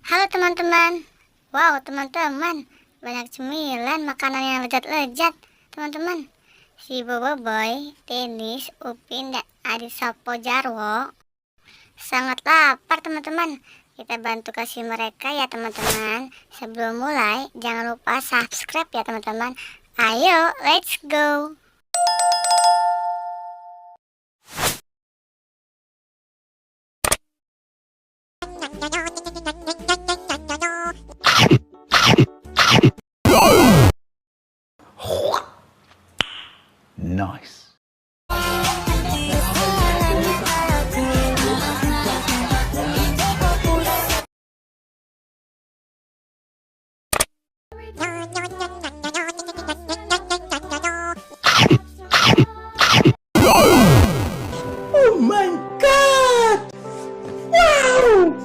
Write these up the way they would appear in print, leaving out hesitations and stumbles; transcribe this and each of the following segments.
Halo teman-teman. Wow teman-teman, banyak cemilan makanan yang lezat-lezat teman-teman. Si Bobo Boy, Denis, Upin, dan Adi Sapo Jarwo sangat lapar teman-teman. Kita bantu kasih mereka ya teman-teman. Sebelum mulai jangan lupa subscribe ya teman-teman. Ayo let's go. Nice. Oh my god! Wow!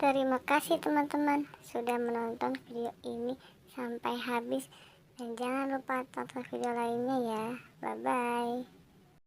Terima kasih teman-teman sudah menonton video ini sampai habis, dan jangan lupa tonton video lainnya ya. Bye bye.